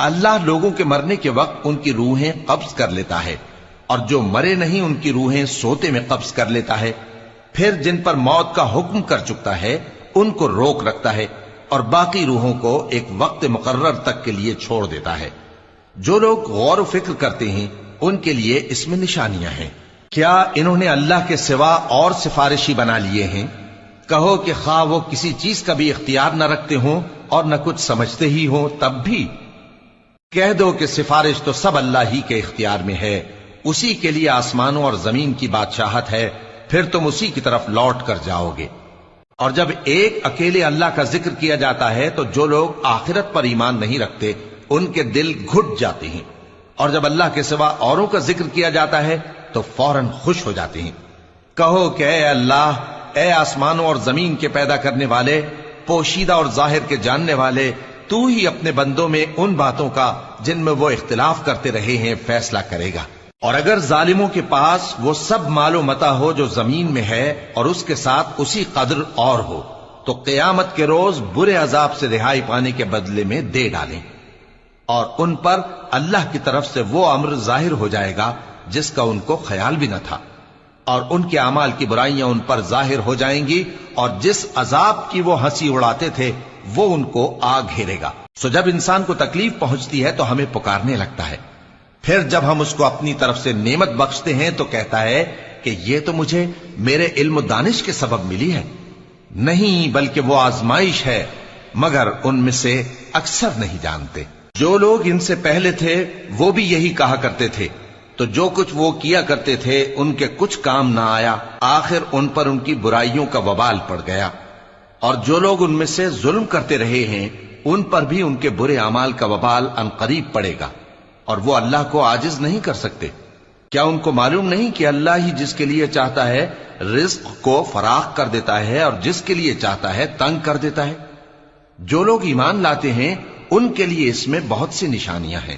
اللہ لوگوں کے مرنے کے وقت ان کی روحیں قبض کر لیتا ہے، اور جو مرے نہیں ان کی روحیں سوتے میں قبض کر لیتا ہے، پھر جن پر موت کا حکم کر چکتا ہے ان کو روک رکھتا ہے، اور باقی روحوں کو ایک وقت مقرر تک کے لیے چھوڑ دیتا ہے۔ جو لوگ غور و فکر کرتے ہیں ان کے لیے اس میں نشانیاں ہیں۔ کیا انہوں نے اللہ کے سوا اور سفارشی بنا لیے ہیں؟ کہو کہ خواہ وہ کسی چیز کا بھی اختیار نہ رکھتے ہوں اور نہ کچھ سمجھتے ہی ہوں تب بھی کہہ دو کہ سفارش تو سب اللہ ہی کے اختیار میں ہے، اسی کے لیے آسمانوں اور زمین کی بادشاہت ہے، پھر تم اسی کی طرف لوٹ کر جاؤ گے۔ اور جب ایک اکیلے اللہ کا ذکر کیا جاتا ہے تو جو لوگ آخرت پر ایمان نہیں رکھتے ان کے دل گھٹ جاتے ہیں، اور جب اللہ کے سوا اوروں کا ذکر کیا جاتا ہے تو فوراً خوش ہو جاتے ہیں۔ کہو کہ اے اللہ، اے آسمانوں اور زمین کے پیدا کرنے والے، پوشیدہ اور ظاہر کے جاننے والے، تو ہی اپنے بندوں میں ان باتوں کا جن میں وہ اختلاف کرتے رہے ہیں فیصلہ کرے گا۔ اور اگر ظالموں کے پاس وہ سب مال و متاع ہو جو زمین میں ہے اور اس کے ساتھ اسی قدر اور ہو تو قیامت کے روز برے عذاب سے رہائی پانے کے بدلے میں دے ڈالیں، اور ان پر اللہ کی طرف سے وہ امر ظاہر ہو جائے گا جس کا ان کو خیال بھی نہ تھا، اور ان کے اعمال کی برائیاں ان پر ظاہر ہو جائیں گی، اور جس عذاب کی وہ ہنسی اڑاتے تھے وہ ان کو آ گھیرے گا۔ سو جب انسان کو تکلیف پہنچتی ہے تو ہمیں پکارنے لگتا ہے، پھر جب ہم اس کو اپنی طرف سے نعمت بخشتے ہیں تو کہتا ہے کہ یہ تو مجھے میرے علم و دانش کے سبب ملی ہے۔ نہیں، بلکہ وہ آزمائش ہے، مگر ان میں سے اکثر نہیں جانتے۔ جو لوگ ان سے پہلے تھے وہ بھی یہی کہا کرتے تھے، تو جو کچھ وہ کیا کرتے تھے ان کے کچھ کام نہ آیا، آخر ان پر ان کی برائیوں کا وبال پڑ گیا۔ اور جو لوگ ان میں سے ظلم کرتے رہے ہیں ان پر بھی ان کے برے اعمال کا وبال عنقریب پڑے گا، اور وہ اللہ کو عاجز نہیں کر سکتے۔ کیا ان کو معلوم نہیں کہ اللہ ہی جس کے لیے چاہتا ہے رزق کو فراخ کر دیتا ہے اور جس کے لیے چاہتا ہے تنگ کر دیتا ہے؟ جو لوگ ایمان لاتے ہیں ان کے لیے اس میں بہت سی نشانیاں ہیں۔